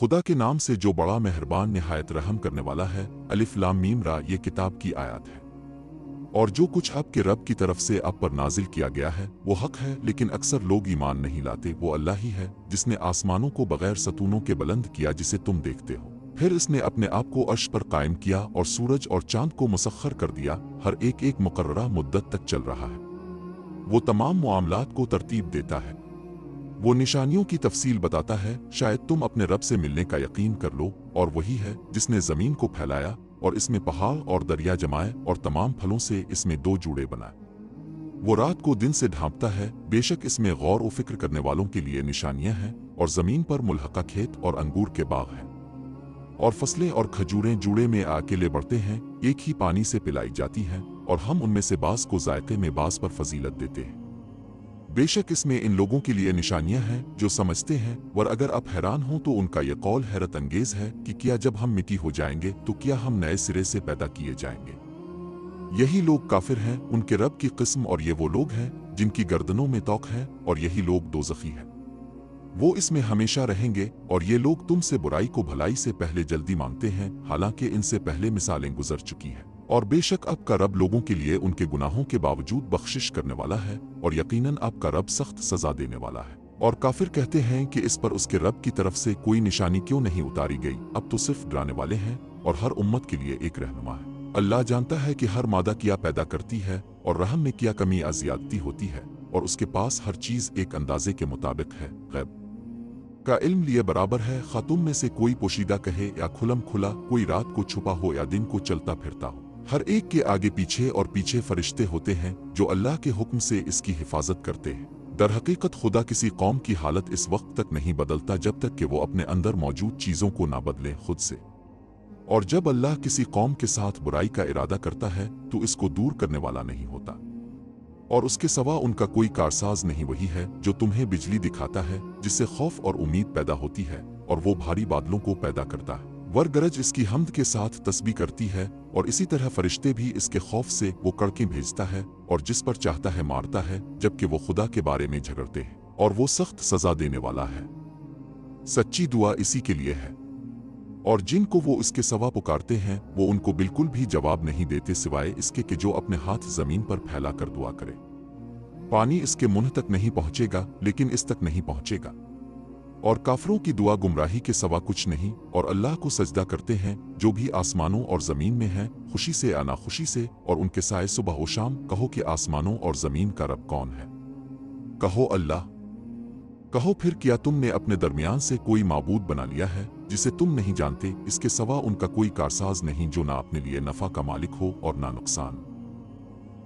खुदा के नाम से जो बड़ा मेहरबान निहायत रहम करने वाला है। अलिफ लाम मीम रा, ये किताब की आयत है। और जो कुछ आपके रब की तरफ से आप पर नाजिल किया गया है वो हक है, लेकिन अक्सर लोग ईमान नहीं लाते। वो अल्लाह ही है जिसने आसमानों को बगैर सतूनों के बुलंद किया जिसे तुम देखते हो। फिर इसने अपने आप को अर्श पर कायम किया और सूरज और चांद को मुसख्खर कर दिया। हर एक एक मुकर्ररा मुद्दत तक चल रहा है। वो तमाम मामलात को तरतीब देता है। वो निशानियों की तफसील बताता है, शायद तुम अपने रब से मिलने का यकीन कर लो। और वही है जिसने ज़मीन को फैलाया और इसमें पहाड़ और दरिया जमाए और तमाम फलों से इसमें दो जूड़े बनाए। वो रात को दिन से ढांपता है, बेशक इसमें गौर व फिक्र करने वालों के लिए निशानियां हैं। और ज़मीन पर मुल्हका खेत और अंगूर के बाग हैं, और फसलें और खजूरें जूड़े में अकेले बढ़ते हैं, एक ही पानी से पिलाई जाती हैं, और हम उनमें से बास को जायके में बास पर फजीलत देते हैं। बेशक इसमें इन लोगों के लिए निशानियां हैं जो समझते हैं। वर अगर आप हैरान हो तो उनका यह कौल हैरत अंगेज है कि क्या जब हम मिट्टी हो जाएंगे तो क्या हम नए सिरे से पैदा किए जाएंगे। यही लोग काफिर हैं उनके रब की किस्म, और ये वो लोग हैं जिनकी गर्दनों में तौक है, और यही लोग दोज़खी हैं, वो इसमें हमेशा रहेंगे। और ये लोग तुमसे बुराई को भलाई से पहले जल्दी मांगते हैं, हालांकि इनसे पहले मिसालें गुजर चुकी हैं। और बेशक आपका रब लोगों के लिए उनके गुनाहों के बावजूद बख्शिश करने वाला है, और यकीनन आपका रब सख्त सजा देने वाला है। और काफिर कहते हैं कि इस पर उसके रब की तरफ से कोई निशानी क्यों नहीं उतारी गई। अब तो सिर्फ डराने वाले हैं और हर उम्मत के लिए एक रहनुमा है। अल्लाह जानता है कि हर मादा क्या पैदा करती है और रहम में क्या कमी या ज़ियादती होती है, और उसके पास हर चीज़ एक अंदाजे के मुताबिक है। गैब का इल्म लिए बराबर है, खा तुम में से कोई पोशीदा कहे या खुलम खुला, कोई रात को छुपा हो या दिन को चलता फिरता हो। हर एक के आगे पीछे और पीछे फरिश्ते होते हैं जो अल्लाह के हुक्म से इसकी हिफाजत करते हैं। दर हकीकत खुदा किसी कौम की हालत इस वक्त तक नहीं बदलता जब तक कि वो अपने अंदर मौजूद चीज़ों को ना बदले खुद से। और जब अल्लाह किसी कौम के साथ बुराई का इरादा करता है तो इसको दूर करने वाला नहीं होता, और उसके सिवा उनका कोई कारसाज नहीं। वही है जो तुम्हें बिजली दिखाता है जिससे खौफ और उम्मीद पैदा होती है, और वो भारी बादलों को पैदा करता है। वर गरज इसकी हम्द के साथ तस्बीह करती है, और इसी तरह फरिश्ते भी इसके खौफ से वो कड़कें भेजता है, और जिस पर चाहता है मारता है, जबकि वो खुदा के बारे में झगड़ते हैं, और वो सख्त सजा देने वाला है। सच्ची दुआ इसी के लिए है, और जिनको वो इसके सिवा पुकारते हैं वो उनको बिल्कुल भी जवाब नहीं देते सिवाय इसके कि जो अपने हाथ जमीन पर फैला कर दुआ करे। पानी इसके मुंह तक नहीं पहुंचेगा, लेकिन इस तक नहीं पहुंचेगा। और काफरों की दुआ गुमराही के सिवा कुछ नहीं। और अल्लाह को सजदा करते हैं जो भी आसमानों और जमीन में हैं, खुशी से या नाखुशी से, और उनके साए सुबह व शाम। कहो कि आसमानों और जमीन का रब कौन है? कहो अल्लाह। कहो फिर क्या तुमने अपने दरमियान से कोई माबूद बना लिया है जिसे तुम नहीं जानते? इसके सिवा उनका कोई कारसाज नहीं जो ना अपने लिए नफा का मालिक हो और ना नुकसान।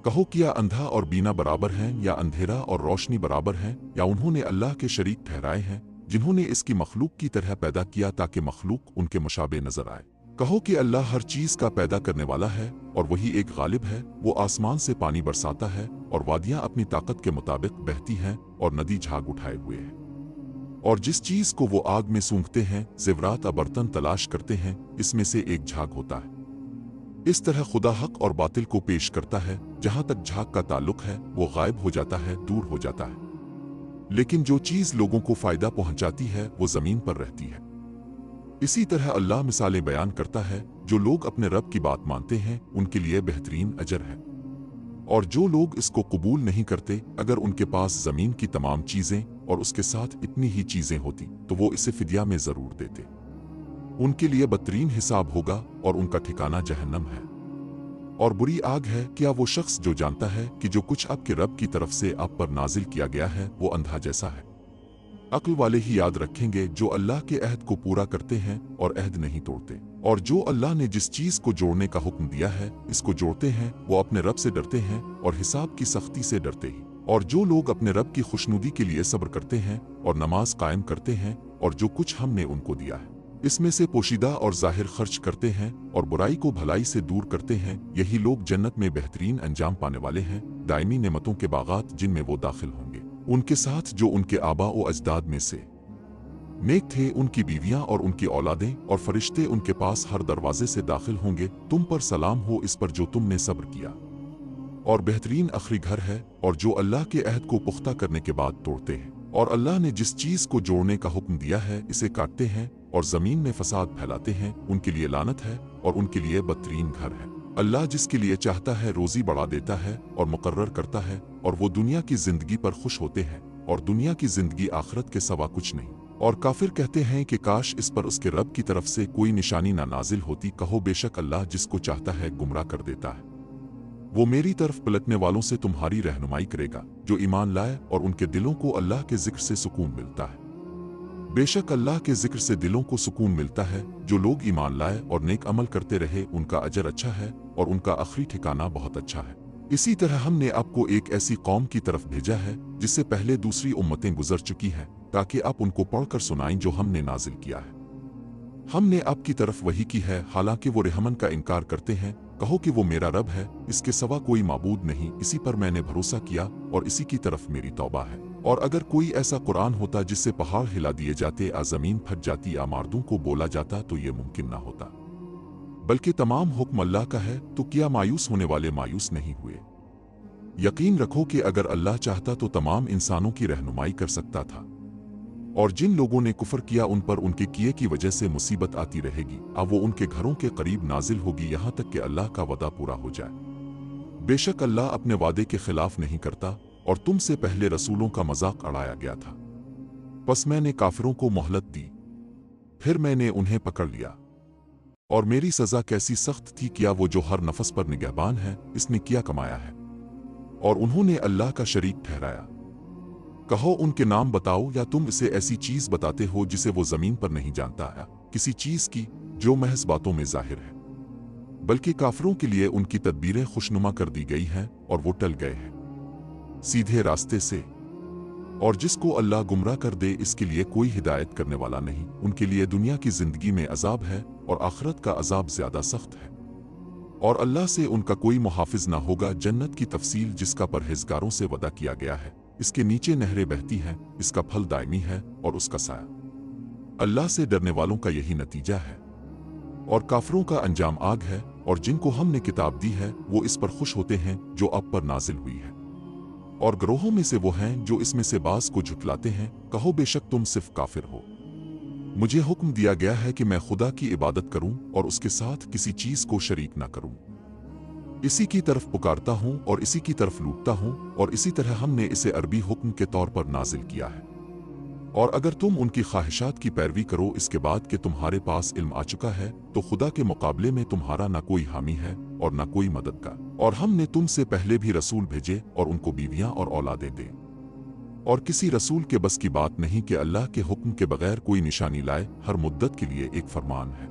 कहो क्या अंधा और बीना बराबर हैं, या अंधेरा और रोशनी बराबर हैं, या उन्होंने अल्लाह के शरीक ठहराए हैं जिन्होंने इसकी मखलूक की तरह पैदा किया ताकि मखलूक उनके मुशाबे नजर आए। कहो कि अल्लाह हर चीज का पैदा करने वाला है, और वही एक गालिब है। वो आसमान से पानी बरसाता है, और वादियां अपनी ताकत के मुताबिक बहती हैं, और नदी झाग उठाए हुए है। और जिस चीज को वो आग में सूंघते हैं, जेवरात बर्तन तलाश करते हैं, इसमें से एक झाग होता है। इस तरह खुदा हक और बातिल को पेश करता है। जहां तक झाग का ताल्लुक है वो गायब हो जाता है, दूर हो जाता है, लेकिन जो चीज लोगों को फायदा पहुंचाती है वो जमीन पर रहती है। इसी तरह अल्लाह मिसालें बयान करता है। जो लोग अपने रब की बात मानते हैं उनके लिए बेहतरीन अजर है, और जो लोग इसको कबूल नहीं करते, अगर उनके पास जमीन की तमाम चीजें और उसके साथ इतनी ही चीजें होती तो वो इसे फिदिया में जरूर देते। उनके लिए बदतरीन हिसाब होगा, और उनका ठिकाना जहन्नम है, और बुरी आग है। क्या वो शख्स जो जानता है कि जो कुछ आपके रब की तरफ से आप पर नाजिल किया गया है वो अंधा जैसा है? अक्ल वाले ही याद रखेंगे जो अल्लाह के अहद को पूरा करते हैं और अहद नहीं तोड़ते। और जो अल्लाह ने जिस चीज को जोड़ने का हुक्म दिया है इसको जोड़ते हैं, वो अपने रब से डरते हैं और हिसाब की सख्ती से डरते ही। और जो लोग अपने रब की खुशनुदी के लिए सब्र करते हैं और नमाज कायम करते हैं, और जो कुछ हमने उनको दिया है इसमें से पोशीदा और जाहिर खर्च करते हैं, और बुराई को भलाई से दूर करते हैं, यही लोग जन्नत में बेहतरीन अंजाम पाने वाले हैं। दायमी नेमतों के बागात जिनमें वो दाखिल होंगे, उनके साथ जो उनके आबा व अजदाद में से नेक थे, उनकी बीवियां और उनकी औलादें, और फरिश्ते उनके पास हर दरवाजे से दाखिल होंगे। तुम पर सलाम हो इस पर जो तुमने सब्र किया, और बेहतरीन आखिरी घर है। और जो अल्लाह के अहद को पुख्ता करने के बाद तोड़ते हैं, और अल्लाह ने जिस चीज को जोड़ने का हुक्म दिया है इसे काटते हैं, और ज़मीन में फसाद फैलाते हैं, उनके लिए लानत है और उनके लिए बदतरीन घर है। अल्लाह जिसके लिए चाहता है रोज़ी बढ़ा देता है और मुकर्रर करता है, और वो दुनिया की ज़िंदगी पर खुश होते हैं, और दुनिया की ज़िंदगी आखिरत के सिवा कुछ नहीं। और काफिर कहते हैं कि काश इस पर उसके रब की तरफ से कोई निशानी ना नाजिल होती। कहो बेशक अल्लाह जिसको चाहता है गुमराह कर देता है। वो मेरी तरफ पलटने वालों से तुम्हारी रहनुमाई करेगा, जो ईमान लाए और उनके दिलों को अल्लाह के जिक्र से सुकून मिलता है। बेशक अल्लाह के जिक्र से दिलों को सुकून मिलता है। जो लोग ईमान लाए और नेक अमल करते रहे, उनका अजर अच्छा है और उनका आखिरी ठिकाना बहुत अच्छा है। इसी तरह हमने आपको एक ऐसी कौम की तरफ भेजा है जिससे पहले दूसरी उम्मतें गुजर चुकी हैं, ताकि आप उनको पढ़कर सुनाएं जो हमने नाजिल किया है। हमने आपकी तरफ वही की है, हालांकि वो रहमन का इनकार करते हैं। कहो कि वो मेरा रब है, इसके सिवा कोई माबूद नहीं, इसी पर मैंने भरोसा किया और इसी की तरफ मेरी तौबा है। और अगर कोई ऐसा कुरान होता जिससे पहाड़ हिला दिए जाते या ज़मीन फट जाती या मर्दों को बोला जाता तो ये मुमकिन ना होता, बल्कि तमाम हुक्म अल्लाह का है। तो क्या मायूस होने वाले मायूस नहीं हुए? यकीन रखो कि अगर अल्लाह चाहता तो तमाम इंसानों की रहनुमाई कर सकता था, और जिन लोगों ने कुफर किया उन पर उनके किए की वजह से मुसीबत आती रहेगी। अब वो उनके घरों के करीब नाजिल होगी यहाँ तक कि अल्लाह का वदा पूरा हो जाए। बेशक अल्लाह अपने वादे के खिलाफ नहीं करता, और तुमसे पहले रसूलों का मजाक उड़ाया गया था। बस मैंने काफिरों को मोहलत दी, फिर मैंने उन्हें पकड़ लिया, और मेरी सजा कैसी सख्त थी। क्या वो जो हर नफस पर निगहबान है, इसने क्या कमाया है, और उन्होंने अल्लाह का शरीक ठहराया। कहो उनके नाम बताओ, या तुम इसे ऐसी चीज बताते हो जिसे वो जमीन पर नहीं जानता है, किसी चीज की जो महज बातों में जाहिर है। बल्कि काफिरों के लिए उनकी तदबीरें खुशनुमा कर दी गई हैं और वो टल गए हैं सीधे रास्ते से। और जिसको अल्लाह गुमराह कर दे, इसके लिए कोई हिदायत करने वाला नहीं। उनके लिए दुनिया की जिंदगी में अजाब है और आखिरत का अजाब ज्यादा सख्त है, और अल्लाह से उनका कोई मुहाफिज ना होगा। जन्नत की तफसील जिसका परहेजगारों से वदा किया गया है, इसके नीचे नहरें बहती हैं, इसका फल दायमी है और उसका साया। अल्लाह से डरने वालों का यही नतीजा है, और काफिरों का अंजाम आग है। और जिनको हमने किताब दी है वो इस पर खुश होते हैं जो अब पर नाजिल हुई है, और ग्रोहों में से वो हैं जो इसमें से बास को झुठलाते हैं। कहो बेशक तुम सिर्फ काफिर हो। मुझे हुक्म दिया गया है कि मैं खुदा की इबादत करूं और उसके साथ किसी चीज को शरीक ना करूं। इसी की तरफ पुकारता हूं और इसी की तरफ लूटता हूं, और इसी तरह हमने इसे अरबी हुक्म के तौर पर नाजिल किया है। और अगर तुम उनकी ख्वाहिशात की पैरवी करो इसके बाद कि तुम्हारे पास इल्म आ चुका है, तो खुदा के मुकाबले में तुम्हारा ना कोई हामी है और ना कोई मददगार। और हमने तुमसे पहले भी रसूल भेजे और उनको बीवियां और औलादें दें, और किसी रसूल के बस की बात नहीं कि अल्लाह के हुक्म के बगैर कोई निशानी लाए। हर मुद्दत के लिए एक फरमान है।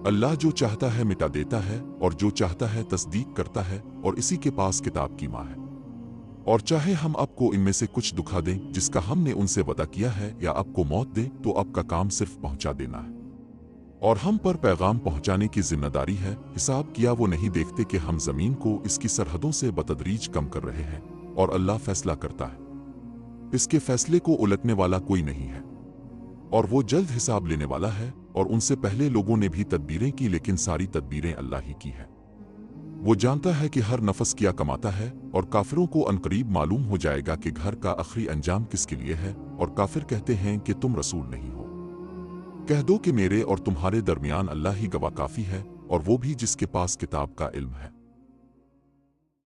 अल्लाह जो चाहता है मिटा देता है, और जो चाहता है तस्दीक करता है, और इसी के पास किताब की माँ है। और चाहे हम आपको इनमें से कुछ दुखा दें जिसका हमने उनसे वदा किया है, या आपको मौत दें, तो आपका काम सिर्फ पहुंचा देना है, और हम पर पैगाम पहुंचाने की जिम्मेदारी है। हिसाब किया वो नहीं देखते कि हम जमीन को इसकी सरहदों से बतदरीज कम कर रहे हैं, और अल्लाह फैसला करता है, इसके फैसले को उलटने वाला कोई नहीं है, और वो जल्द हिसाब लेने वाला है। और उनसे पहले लोगों ने भी तदबीरें की, लेकिन सारी तदबीरें अल्लाह ही की है। वो जानता है कि हर नफस क्या कमाता है, और काफिरों को अनकरीब मालूम हो जाएगा कि घर का आखिरी अंजाम किसके लिए है। और काफिर कहते हैं कि तुम रसूल नहीं हो। कह दो कि मेरे और तुम्हारे दरमियान अल्लाह ही गवाह काफी है, और वो भी जिसके पास किताब का इल्म है।